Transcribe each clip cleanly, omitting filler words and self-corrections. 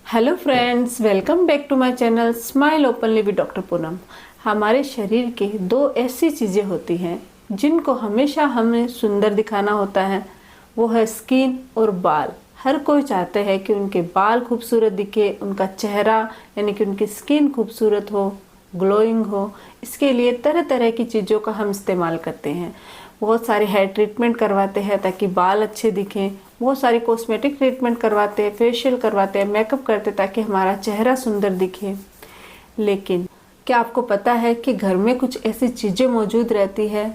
Hello friends, welcome back to my channel smile openly with doctor Poonam. हमारे शरीर के दो ऐसी चीज़ें होती हैं जिनको हमेशा हमें सुंदर दिखाना होता है, वो है स्किन और बाल। हर कोई चाहते हैं कि उनके बाल खूबसूरत दिखे, उनका चेहरा यानी कि उनकी स्किन खूबसूरत हो, ग्लोइंग हो। इसके लिए तरह तरह की चीज़ों का हम इस्तेमाल करते हैं। बहुत सारे हेयर ट्रीटमेंट करवाते हैं ताकि बाल अच्छे दिखें, बहुत सारी कॉस्मेटिक ट्रीटमेंट करवाते हैं, फेशियल करवाते हैं, मेकअप करते हैं ताकि हमारा चेहरा सुंदर दिखे। लेकिन क्या आपको पता है कि घर में कुछ ऐसी चीज़ें मौजूद रहती है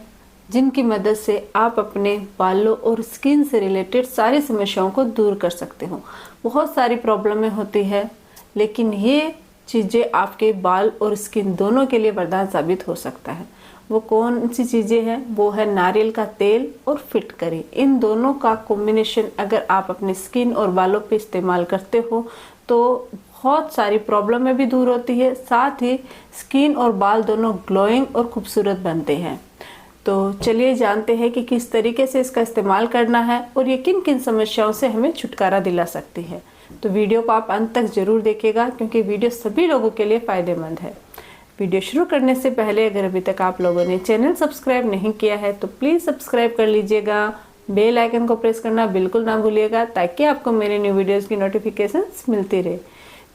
जिनकी मदद से आप अपने बालों और स्किन से रिलेटेड सारी समस्याओं को दूर कर सकते हो। बहुत सारी प्रॉब्लमें होती है, लेकिन ये चीज़ें आपके बाल और स्किन दोनों के लिए वरदान साबित हो सकता है। वो कौन सी चीज़ें हैं? वो है नारियल का तेल और फिटकरी। इन दोनों का कॉम्बिनेशन अगर आप अपनी स्किन और बालों पे इस्तेमाल करते हो तो बहुत सारी प्रॉब्लमें भी दूर होती है, साथ ही स्किन और बाल दोनों ग्लोइंग और खूबसूरत बनते हैं। तो चलिए जानते हैं कि किस तरीके से इसका इस्तेमाल करना है और ये किन किन समस्याओं से हमें छुटकारा दिला सकती है। तो वीडियो को आप अंत तक जरूर देखिएगा क्योंकि वीडियो सभी लोगों के लिए फ़ायदेमंद है। वीडियो शुरू करने से पहले अगर अभी तक आप लोगों ने चैनल सब्सक्राइब नहीं किया है तो प्लीज़ सब्सक्राइब कर लीजिएगा। बेल आइकन को प्रेस करना बिल्कुल ना भूलिएगा ताकि आपको मेरे न्यू वीडियोस की नोटिफिकेशंस मिलती रहे।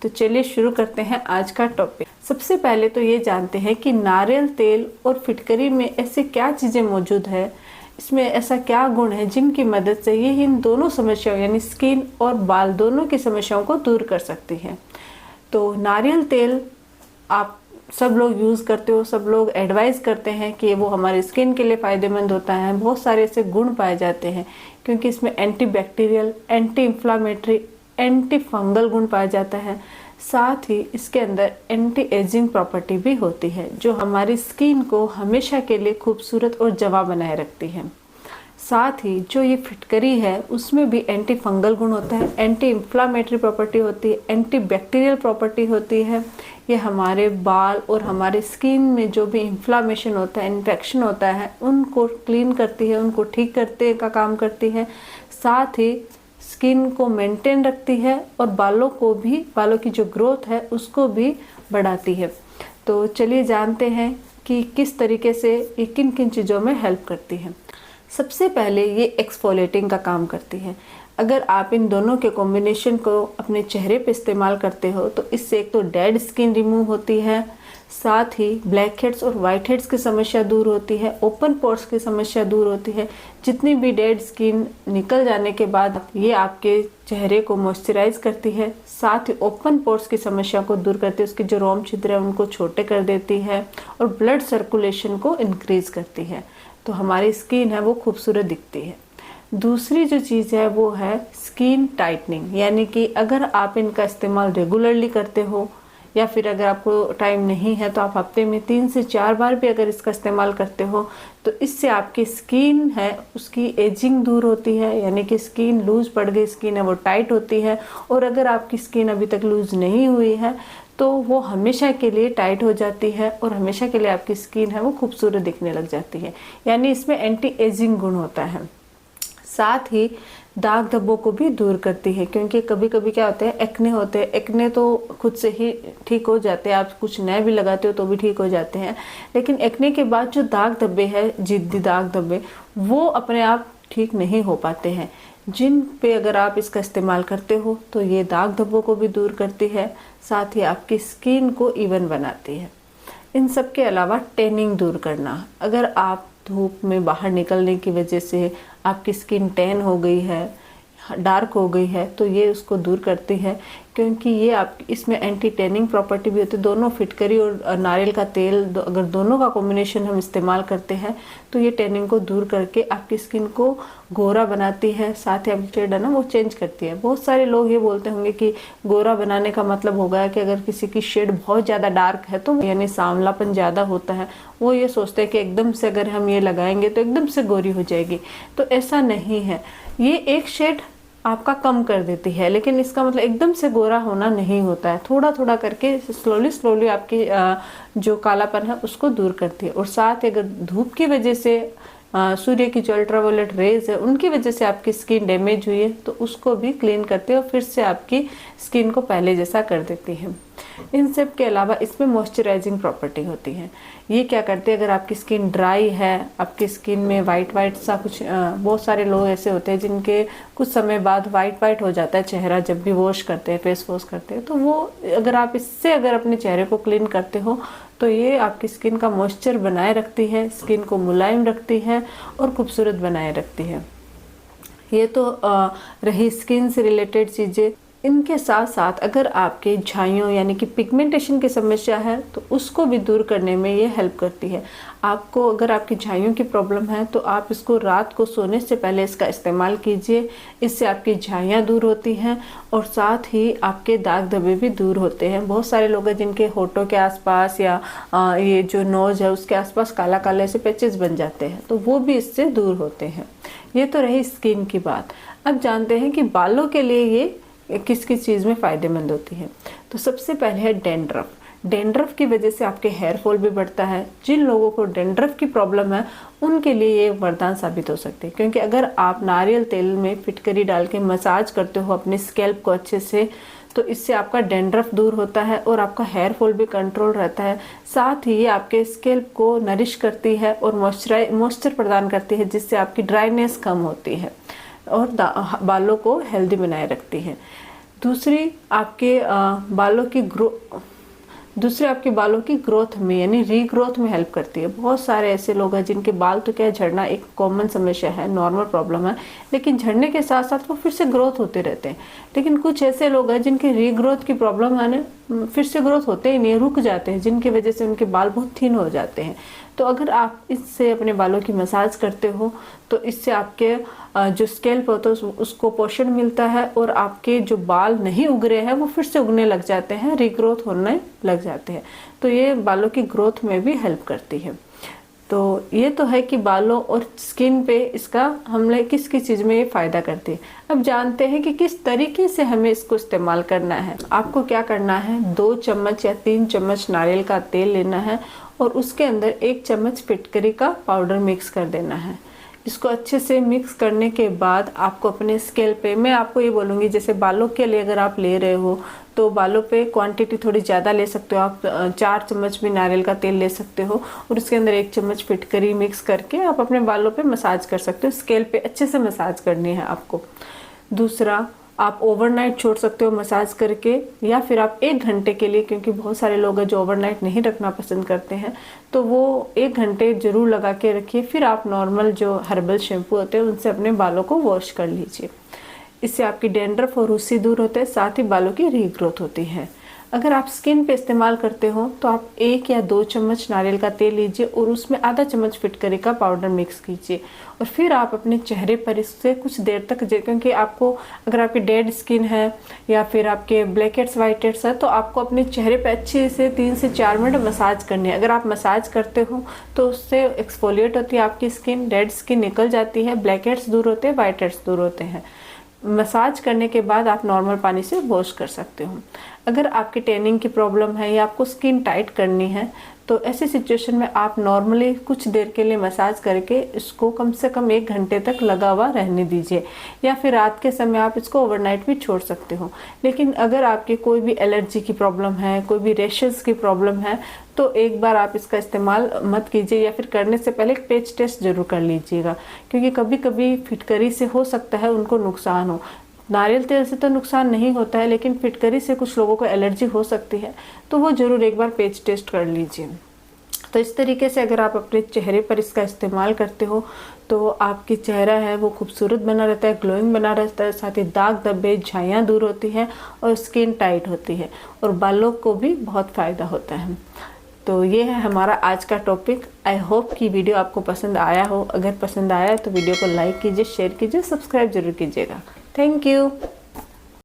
तो चलिए शुरू करते हैं आज का टॉपिक। सबसे पहले तो ये जानते हैं कि नारियल तेल और फिटकरी में ऐसी क्या चीज़ें मौजूद है, इसमें ऐसा क्या गुण है जिनकी मदद से ये इन दोनों समस्याओं यानी स्किन और बाल दोनों की समस्याओं को दूर कर सकती है। तो नारियल तेल आप सब लोग यूज़ करते हो, सब लोग एडवाइस करते हैं कि वो हमारी स्किन के लिए फ़ायदेमंद होता है। बहुत सारे ऐसे गुण पाए जाते हैं क्योंकि इसमें anti bacterial, anti inflammatory, anti fungal गुण पाया जाता है। साथ ही इसके अंदर एंटी एजिंग प्रॉपर्टी भी होती है जो हमारी स्किन को हमेशा के लिए खूबसूरत और जवा बनाए रखती है। साथ ही जो ये फिटकरी है उसमें भी एंटी फंगल गुण होता है, एंटी इन्फ्लामेटरी प्रॉपर्टी होती है, एंटी बैक्टीरियल प्रॉपर्टी होती है। ये हमारे बाल और हमारे स्किन में जो भी इन्फ्लामेशन होता है, इन्फेक्शन होता है, उनको क्लीन करती है, उनको ठीक करते का काम करती है। साथ ही स्किन को मेंटेन रखती है और बालों को भी, बालों की जो ग्रोथ है उसको भी बढ़ाती है। तो चलिए जानते हैं कि किस तरीके से ये किन किन चीज़ों में हेल्प करती है। सबसे पहले ये एक्सफोलिएटिंग का काम करती है। अगर आप इन दोनों के कॉम्बिनेशन को अपने चेहरे पे इस्तेमाल करते हो तो इससे एक तो डेड स्किन रिमूव होती है, साथ ही ब्लैक हेड्स और वाइट हेड्स की समस्या दूर होती है, ओपन पोर्स की समस्या दूर होती है। जितनी भी डेड स्किन निकल जाने के बाद ये आपके चेहरे को मॉइस्चराइज करती है, साथ ही ओपन पोर्स की समस्या को दूर करती है, उसके जो रोम छिद्र है उनको छोटे कर देती है और ब्लड सर्कुलेशन को इंक्रीज करती है। तो हमारी स्किन है वो खूबसूरत दिखती है। दूसरी जो चीज़ है वो है स्किन टाइटनिंग, यानी कि अगर आप इनका इस्तेमाल रेगुलरली करते हो या फिर अगर आपको टाइम नहीं है तो आप हफ्ते में 3 से 4 बार भी अगर इसका इस्तेमाल करते हो तो इससे आपकी स्किन है उसकी एजिंग दूर होती है, यानी कि स्किन लूज पड़ गई स्किन है वो टाइट होती है। और अगर आपकी स्किन अभी तक लूज नहीं हुई है तो वो हमेशा के लिए टाइट हो जाती है और हमेशा के लिए आपकी स्किन है वो खूबसूरत दिखने लग जाती है, यानी इसमें एंटी एजिंग गुण होता है। साथ ही दाग धब्बों को भी दूर करती है क्योंकि कभी कभी क्या होता है, एक्ने होते हैं। एक्ने तो खुद से ही ठीक हो जाते हैं, आप कुछ नए भी लगाते हो तो भी ठीक हो जाते हैं, लेकिन एक्ने के बाद जो दाग धब्बे हैं, जिद्दी दाग धब्बे, वो अपने आप ठीक नहीं हो पाते हैं। जिन पे अगर आप इसका इस्तेमाल करते हो तो ये दाग धब्बों को भी दूर करती है, साथ ही आपकी स्किन को इवन बनाती है। इन सब के अलावा टैनिंग दूर करना, अगर आप धूप में बाहर निकलने की वजह से आपकी स्किन टैन हो गई है, डार्क हो गई है, तो ये उसको दूर करती है क्योंकि ये आप इसमें एंटी टैनिंग प्रॉपर्टी भी होती है। दोनों फिटकरी और नारियल का तेल अगर दोनों का कॉम्बिनेशन हम इस्तेमाल करते हैं तो ये टैनिंग को दूर करके आपकी स्किन को गोरा बनाती है, साथ ही आपकी शेड है ना वो चेंज करती है। बहुत सारे लोग ये बोलते होंगे कि गोरा बनाने का मतलब होगा कि अगर किसी की शेड बहुत ज़्यादा डार्क है तो यानी सांवलापन ज़्यादा होता है, वो ये सोचते हैं कि एकदम से अगर हम ये लगाएंगे तो एकदम से गोरी हो जाएगी। तो ऐसा नहीं है, ये एक शेड आपका कम कर देती है, लेकिन इसका मतलब एकदम से गोरा होना नहीं होता है। थोड़ा थोड़ा करके स्लोली स्लोली आपकी जो कालापन है उसको दूर करती है। और साथ ही अगर धूप की वजह से सूर्य की जो अल्ट्रावायलेट रेज है उनकी वजह से आपकी स्किन डैमेज हुई है तो उसको भी क्लीन करते हैं और फिर से आपकी स्किन को पहले जैसा कर देती है। इन सब के अलावा इसमें मॉइस्चराइजिंग प्रॉपर्टी होती है। ये क्या करते हैं, अगर आपकी स्किन ड्राई है, आपकी स्किन में वाइट सा कुछ बहुत सारे लोग ऐसे होते हैं जिनके कुछ समय बाद वाइट हो जाता है चेहरा जब भी वॉश करते हैं, फेस वॉश करते हैं, तो वो अगर आप इससे अगर अपने चेहरे को क्लीन करते हो तो ये आपकी स्किन का मॉइस्चर बनाए रखती है, स्किन को मुलायम रखती है और खूबसूरत बनाए रखती है। ये तो रही स्किन से रिलेटेड चीज़ें। इनके साथ साथ अगर आपके झाइयों यानी कि पिगमेंटेशन की समस्या है तो उसको भी दूर करने में ये हेल्प करती है। आपको अगर आपकी झाइयों की प्रॉब्लम है तो आप इसको रात को सोने से पहले इसका इस्तेमाल कीजिए। इससे आपकी झाइयाँ दूर होती हैं और साथ ही आपके दाग धब्बे भी दूर होते हैं। बहुत सारे लोग हैं जिनके होठों के आसपास या ये जो नोज है उसके आसपास काला काले से पैचेस बन जाते हैं, तो वो भी इससे दूर होते हैं। ये तो रही स्किन की बात। अब जानते हैं कि बालों के लिए ये किस किस चीज़ में फ़ायदेमंद होती है। तो सबसे पहले है डेंड्रफ। डेंड्रफ की वजह से आपके हेयर फॉल भी बढ़ता है। जिन लोगों को डेंड्रफ की प्रॉब्लम है उनके लिए ये वरदान साबित हो सकती है, क्योंकि अगर आप नारियल तेल में फिटकरी डाल के मसाज करते हो अपने स्कैल्प को अच्छे से तो इससे आपका डेंड्रफ दूर होता है और आपका हेयर फॉल भी कंट्रोल रहता है। साथ ही ये आपके स्कैल्प को नरिश करती है और मॉइस्चर प्रदान करती है, जिससे आपकी ड्राइनेस कम होती है और बालों को हेल्दी बनाए रखती है। दूसरी आपके बालों की ग्रोथ में यानी रीग्रोथ में हेल्प करती है। बहुत सारे ऐसे लोग हैं जिनके बाल तो क्या झड़ना एक कॉमन समस्या है, नॉर्मल प्रॉब्लम है, लेकिन झड़ने के साथ साथ वो फिर से ग्रोथ होते रहते हैं। लेकिन कुछ ऐसे लोग हैं जिनके रीग्रोथ की प्रॉब्लम है ना, फिर से ग्रोथ होते ही नहीं, रुक जाते हैं, जिनकी वजह से उनके बाल बहुत थिन हो जाते हैं। तो अगर आप इससे अपने बालों की मसाज करते हो तो इससे आपके जो स्कैल्प होता है उसको पोषण मिलता है और आपके जो बाल नहीं उग रहे हैं वो फिर से उगने लग जाते हैं, रीग्रोथ होने लग जाते हैं। तो ये बालों की ग्रोथ में भी हेल्प करती है। तो ये तो है कि बालों और स्किन पे इसका हमने किस किस चीज़ में ये फ़ायदा करती है। अब जानते हैं कि किस तरीके से हमें इसको इस्तेमाल करना है। आपको क्या करना है, 2 चम्मच या 3 चम्मच नारियल का तेल लेना है और उसके अंदर 1 चम्मच फिटकरी का पाउडर मिक्स कर देना है। इसको अच्छे से मिक्स करने के बाद आपको अपने स्कैल्प पे, मैं आपको ये बोलूँगी जैसे बालों के लिए अगर आप ले रहे हो तो बालों पे क्वांटिटी थोड़ी ज़्यादा ले सकते हो आप। 4 चम्मच भी नारियल का तेल ले सकते हो और उसके अंदर 1 चम्मच फिटकरी मिक्स करके आप अपने बालों पे मसाज कर सकते हो। स्कैल्प पे अच्छे से मसाज करनी है आपको। दूसरा, आप ओवरनाइट छोड़ सकते हो मसाज करके, या फिर आप 1 घंटे के लिए, क्योंकि बहुत सारे लोग हैं जो ओवरनाइट नहीं रखना पसंद करते हैं, तो वो 1 घंटे जरूर लगा के रखिए। फिर आप नॉर्मल जो हर्बल शैम्पू होते हैं उनसे अपने बालों को वॉश कर लीजिए। इससे आपकी डेंड्रफ और रुस्सी दूर होते हैं, साथ ही बालों की रीग्रोथ होती है। अगर आप स्किन पे इस्तेमाल करते हो तो आप 1 या 2 चम्मच नारियल का तेल लीजिए और उसमें आधा चम्मच फिटकरी का पाउडर मिक्स कीजिए और फिर आप अपने चेहरे पर इससे कुछ देर तक, क्योंकि आपको अगर आपकी डेड स्किन है या फिर आपके ब्लैक हेड्स वाइट हेड्स है तो आपको अपने चेहरे पे अच्छे से 3 से 4 मिनट मसाज करनी है। अगर आप मसाज करते हो तो उससे एक्सफोलिएट होती है आपकी स्किन, डेड स्किन निकल जाती है, ब्लैक हेड्स दूर होते हैं, वाइट हेड्स दूर होते हैं। मसाज करने के बाद आप नॉर्मल पानी से वॉश कर सकते हो। अगर आपकी टैनिंग की प्रॉब्लम है या आपको स्किन टाइट करनी है तो ऐसी सिचुएशन में आप नॉर्मली कुछ देर के लिए मसाज करके इसको कम से कम 1 घंटे तक लगा हुआ रहने दीजिए, या फिर रात के समय आप इसको ओवरनाइट भी छोड़ सकते हो। लेकिन अगर आपकी कोई भी एलर्जी की प्रॉब्लम है, कोई भी रेशेस की प्रॉब्लम है, तो एक बार आप इसका इस्तेमाल मत कीजिए, या फिर करने से पहले एक पैच टेस्ट जरूर कर लीजिएगा, क्योंकि कभी कभी फिटकरी से हो सकता है उनको नुकसान हो। नारियल तेल से तो नुकसान नहीं होता है, लेकिन फिटकरी से कुछ लोगों को एलर्जी हो सकती है, तो वो जरूर एक बार पैच टेस्ट कर लीजिए। तो इस तरीके से अगर आप अपने चेहरे पर इसका इस्तेमाल करते हो तो आपकी चेहरा है वो खूबसूरत बना रहता है, ग्लोइंग बना रहता है, साथ ही दाग धब्बे झाइयाँ दूर होती हैं और स्किन टाइट होती है और बालों को भी बहुत फ़ायदा होता है। तो ये है हमारा आज का टॉपिक। आई होप कि वीडियो आपको पसंद आया हो। अगर पसंद आया तो वीडियो को लाइक कीजिए, शेयर कीजिए, सब्सक्राइब जरूर कीजिएगा। Thank you.